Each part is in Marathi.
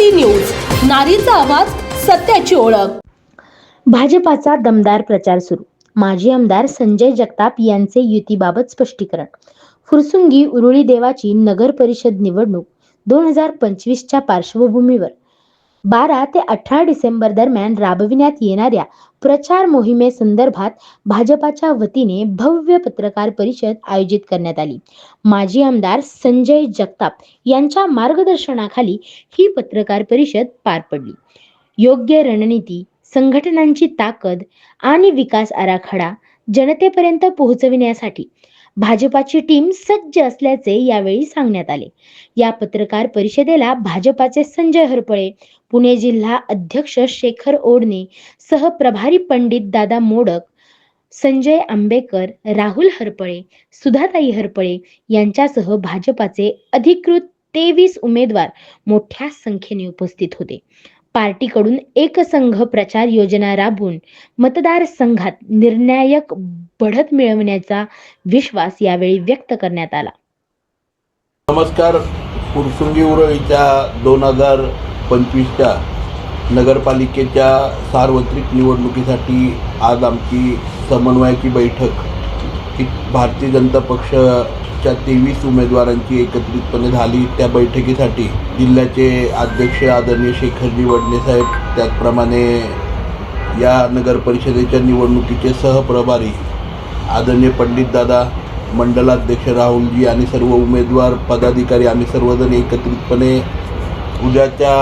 केसरी न्यूज, नारीचा आवाज, सत्याची ओळख. भाजपाचा दमदार प्रचार सुरू. माजी आमदार संजय जगताप यांचे युतीबाबत स्पष्टीकरण. फुरसुंगी उरुळी देवाची नगर परिषद निवडणूक 2025च्या पार्श्वभूमीवर 12 ते 18 डिसेंबर दरम्यान राबविण्यात येणाऱ्या प्रचार मोहिमेसंदर्भात भाजपाच्या वतीने भव्य पत्रकार परिषद आयोजित करण्यात आली. माजी आमदार संजय जगताप यांच्या मार्गदर्शनाखाली ही पत्रकार परिषद पार पडली. योग्य रणनीती, संघटनांची ताकद आणि विकास आराखडा जनतेपर्यंत पोहोचविण्यासाठी भाजपाची टीम सज्ज असल्याचे यावेळी सांगण्यात आले. या पत्रकार परिषदेला भाजपाचे संजय हरपळे, पुणे जिल्हा अध्यक्ष शेखर ओढणे सह प्रभारी पंडित दादा मोडक, संजय आंबेकर, राहुल हरपळे, सुधाताई हरपळे यांच्यासह भाजपाचे अधिकृत 23 उमेदवार मोठ्या संख्येने उपस्थित होते. पार्टीकडून एकसंघ प्रचार योजना राबवून मतदारसंघात निर्णायक बढत मिळवण्याचा विश्वास यावेळी व्यक्त करण्यात आला. नमस्कार. फुरसुंगी उरुळीच्या 2025च्या नगरपालिकेच्या सार्वत्रिक निवडणुकीसाठी आज आमची समन्वयाची बैठक ही भारतीय जनता पक्षाच्या 23 उमेदवारांची एकत्रितपणे झाली. त्या बैठकीसाठी जिल्ह्याचे अध्यक्ष आदरणीय शेखरजी वडणे साहेब, त्याचप्रमाणे या नगर परिषदेच्या निवडणुकीचे सहप्रभारी आदरणीय पंडित दादा, मंडलाध्यक्ष राहुलजी आणि सर्व उमेदवार पदाधिकारी आम्ही सर्वजण एकत्रितपणे उद्याच्या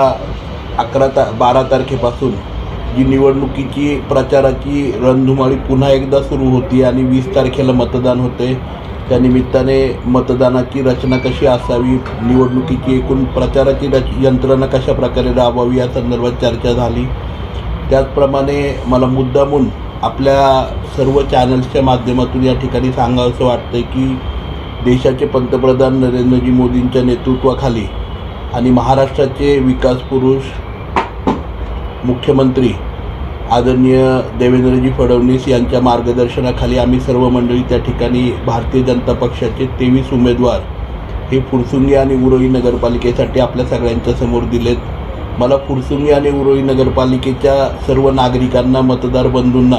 12 तारखेपासून जी निवडणुकीची प्रचाराची रणधुमाळी पुन्हा एकदा सुरू होती आणि 20 तारखेला मतदान होते. त्या निमित्ताने मतदानाची रचना कशी असावी, निवडणुकीची एकूण प्रचाराची यंत्रणा कशा प्रकारे राबवावी या संदर्भात चर्चा झाली. त्याचप्रमाणे मला मुद्दामून आपल्या सर्व चॅनल्सच्या माध्यमातून या ठिकाणी सांगावंसं वाटतं की देशाचे पंतप्रधान नरेंद्रजी मोदींच्या नेतृत्वाखाली आणि महाराष्ट्राचे विकास पुरुष मुख्यमंत्री आदरणीय देवेंद्रजी फडणवीस यांच्या मार्गदर्शनाखाली आम्ही सर्व मंडळी त्या ठिकाणी भारतीय जनता पक्षाचे 23 उमेदवार हे फुरसुंगी आणि उरुळी नगरपालिकेसाठी आपल्या सगळ्यांच्या समोर दिलेत. मला फुरसुंगी आणि उरुळी नगरपालिकेच्या सर्व नागरिकांना, मतदार बंधूंना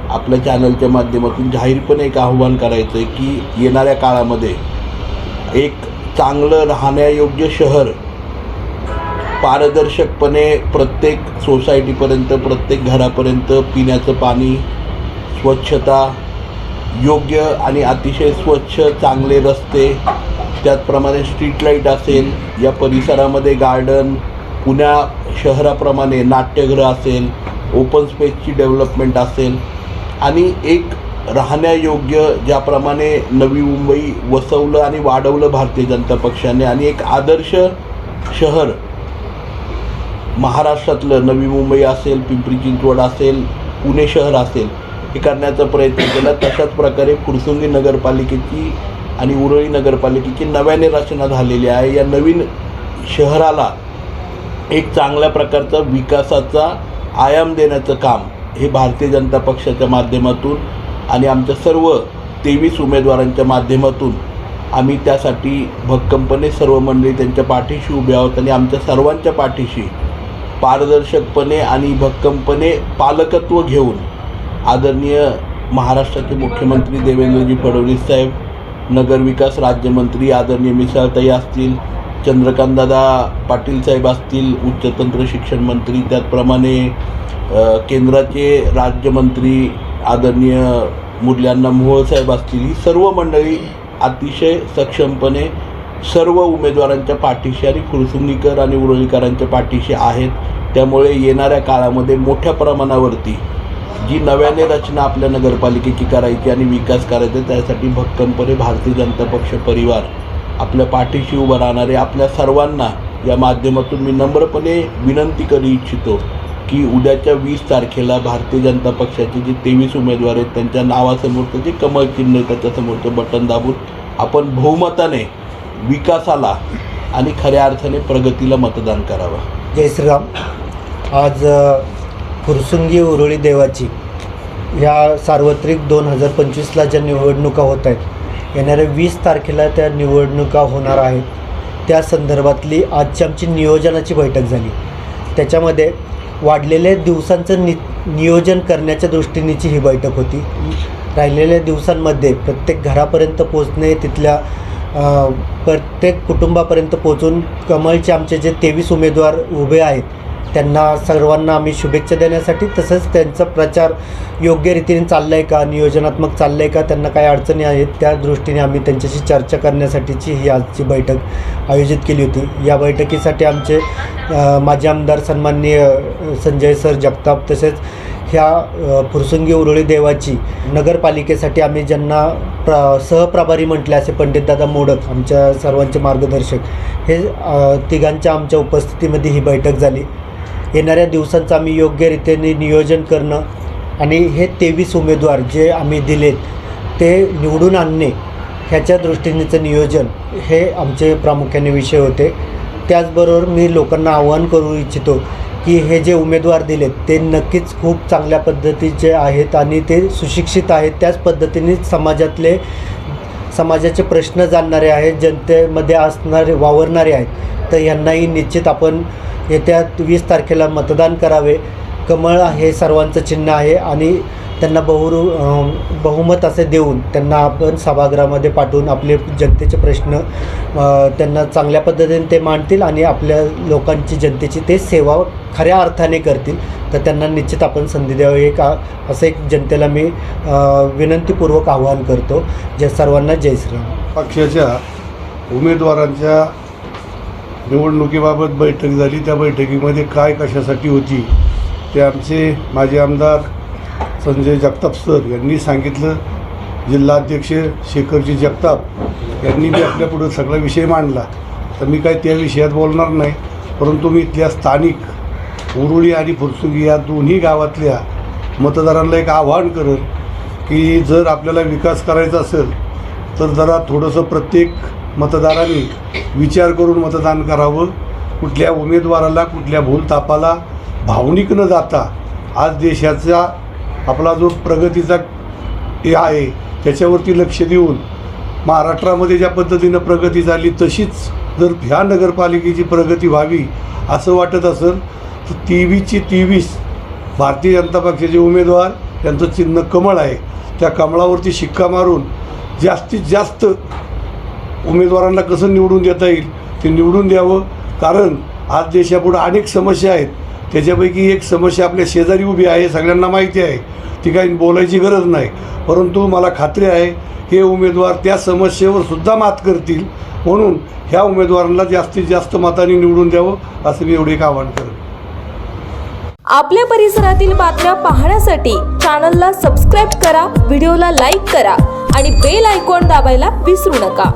आपल्या चॅनलच्या माध्यमातून जाहीरपणे एक आव्हान करायचं आहे की येणाऱ्या काळामध्ये एक चांगलं राहण्यायोग्य शहर पारदर्शकपणे प्रत्येक सोसायटीपर्यंत, प्रत्येक घरापर्यंत पिण्याचं पाणी, स्वच्छता, योग्य आणि अतिशय स्वच्छ चांगले रस्ते, त्याचप्रमाणे स्ट्रीट लाईट असेल, या परिसरामध्ये गार्डन, पुण्या शहराप्रमाणे नाट्यगृह असेल, ओपन स्पेसची डेव्हलपमेंट असेल आणि एक राहण्यायोग्य ज्याप्रमाणे नवी मुंबई वसवलं आणि वाढवलं भारतीय जनता पक्षाने आणि एक आदर्श शहर महाराष्ट्रातलं नवी मुंबई असेल, पिंपरी चिंचवड असेल, पुणे शहर असेल हे करण्याचा प्रयत्न केला. तशाच प्रकारे फुरसुंगी नगरपालिकेची आणि उरुळी नगरपालिकेची नव्याने रचना झालेली आहे. या नवीन शहराला एक चांगल्या प्रकारचा विकासाचा आयाम देण्याचं काम हे भारतीय जनता पक्षाच्या माध्यमातून आणि आमच्या सर्व 23 उमेदवारांच्या माध्यमातून आम्ही त्यासाठी भक्कमपणे सर्व मंडळी त्यांच्या पाठीशी उभे आहोत आणि आमच्या सर्वांच्या पाठीशी पारदर्शकपणे आणि भक्कमपणे पालकत्व घेऊन आदरणीय महाराष्ट्राचे मुख्यमंत्री देवेंद्रजी फडणवीस साहेब, नगरविकास राज्यमंत्री आदरणीय मिसाळताई असतील, चंद्रकांतदादा पाटील साहेब असतील, उच्चतंत्र शिक्षण मंत्री, त्याचप्रमाणे केंद्राचे राज्यमंत्री आदरणीय मुरलीअण्णा मोहोळ साहेब असतील, ही सर्व मंडळी अतिशय सक्षमपणे सर्व उमेदवारांच्या पाठीशी आणि फुरसुंगीकर आणि उरुळीकरांच्या पाठीशी आहेत. त्यामुळे येणाऱ्या काळामध्ये मोठ्या प्रमाणावरती जी नव्याने रचना आपल्या नगरपालिकेची करायची आणि विकास करायचा त्यासाठी भक्कमपणे भारतीय जनता पक्ष परिवार आपल्या पाठीशी उभं राहणारे आपल्या सर्वांना या माध्यमातून मी नम्रपणे विनंती करू इच्छितो की उद्याच्या 20 तारखेला भारतीय जनता पक्षाचे जे 23 उमेदवार आहेत त्यांच्या नावासमोरचं जे कमळ चिन्ह आहे त्याच्यासमोरचं बटन दाबून आपण बहुमताने विकासाला आणि खऱ्या अर्थाने प्रगतीला मतदान करावं. जय श्रीराम. आज फुरसुंगी उरुळी देवाची ह्या सार्वत्रिक 2025ला ज्या निवडणुका होत आहेत, येणाऱ्या 20 तारखेला त्या निवडणुका होणार आहेत. त्या संदर्भातली आजची आमची नियोजनाची बैठक झाली. त्याच्यामध्ये वाढलेल्या दिवसांचं नियोजन करण्याच्या दृष्टीनेची ही बैठक होती. राहिलेल्या दिवसांमध्ये प्रत्येक घरापर्यंत पोचणे, तिथल्या प्रत्येक कुटुंबापर्यंत पोचून कमळचे आमचे जे 23 उमेदवार उभे आहेत त्यांना सर्वांना आम्ही शुभेच्छा देण्यासाठी, तसंच त्यांचा प्रचार योग्य रीतीने चालला आहे का, नियोजनात्मक चाललं आहे का, त्यांना काय अडचणी आहेत त्या दृष्टीने आम्ही त्यांच्याशी चर्चा करण्यासाठीची ही आजची बैठक आयोजित केली होती. या बैठकीसाठी आमचे माजी आमदार सन्माननीय संजय सर जगताप, तसेच ह्या फुरसुंगी उरुळी देवाची नगरपालिकेसाठी आम्ही ज्यांना सहप्रभारी म्हटले असे पंडितदादा मोडक, आमच्या सर्वांचे मार्गदर्शक, हे तिघांच्या आमच्या उपस्थितीमध्ये ही बैठक झाली. येणाऱ्या दिवसांचं आम्ही योग्य रीतीने नियोजन करणं आणि हे 23 उमेदवार जे आम्ही दिलेत ते निवडून आणणे ह्याच्या दृष्टीनेचं नियोजन हे आमचे प्रामुख्याने विषय होते. त्याचबरोबर मी लोकांना आवाहन करू इच्छितो की हे जे उमेदवार दिलेत ते नक्कीच खूप चांगल्या पद्धतीचे आहेत आणि ते सुशिक्षित आहेत, त्याच पद्धतीने समाजाचे प्रश्न जाणणारे आहेत, जनतेमध्ये वावरणारे आहेत. तर यांनाही निश्चित आपण येत्या 20 तारखेला मतदान करावे. कमळ हे सर्वांचं चिन्ह आहे आणि त्यांना बहुमत असे देऊन त्यांना आपण सभागृहामध्ये पाठवून आपले जनतेचे प्रश्न त्यांना चांगल्या पद्धतीने ते मांडतील आणि आपल्या लोकांची, जनतेची ते सेवा खऱ्या अर्थाने करतील. तर त्यांना निश्चित आपण संधी द्यावी असं एक जनतेला मी विनंतीपूर्वक आवाहन करतो. सर्वांना जय श्रीराम. पक्षाच्या उमेदवारांच्या निवडणुकीबाबत बैठक झाली. त्या बैठकीमध्ये काय कशासाठी होती ते आमचे माजी आमदार संजय जगताप सर यांनी सांगितलं. जिल्हाध्यक्ष शेखरजी जगताप यांनी बी आपल्यापुढं सगळा विषय मांडला. तर मी काय त्या विषयात बोलणार नाही, परंतु मी इथल्या स्थानिक उरुळी आणि फुरसुंगी या दोन्ही गावातल्या मतदारांना एक आवाहन करेन की जर आपल्याला विकास करायचा असेल तर जरा थोडंसं प्रत्येक मतदारांनी विचार करून मतदान करावं. कुठल्या उमेदवाराला, कुठल्या भूलतापाला भावनिक न जाता आज देशाचा आपला जो प्रगतीचा हे आहे त्याच्यावरती लक्ष देऊन महाराष्ट्रामध्ये ज्या पद्धतीनं प्रगती झाली तशीच जर ह्या नगरपालिकेची प्रगती व्हावी असं वाटत असेल तर 23 भारतीय जनता पक्षाचे उमेदवार त्यांचं चिन्ह कमळ आहे. त्या कमळावरती शिक्का मारून जास्तीत जास्त उमेदवारांना कसं निवडून देता येईल ते निवडून द्यावं. कारण आज देशापुढं अनेक समस्या आहेत. त्याच्यापैकी एक समस्या आपल्या शेजारी उभी आहे, सगळ्यांना माहिती आहे, ती काही बोलायची गरज नाही. परंतु मला खात्री आहे हे उमेदवार त्या समस्येवर सुद्धा मात करतील. म्हणून ह्या उमेदवारांना जास्तीत जास्त मतांनी निवडून द्यावं असं मी एवढे एक आवाहन करेन. आपल्या परिसरातील बातम्या पाहण्यासाठी चॅनलला सबस्क्राईब करा, व्हिडिओला लाईक करा आणि बेल आयकॉन दाबायला विसरू नका.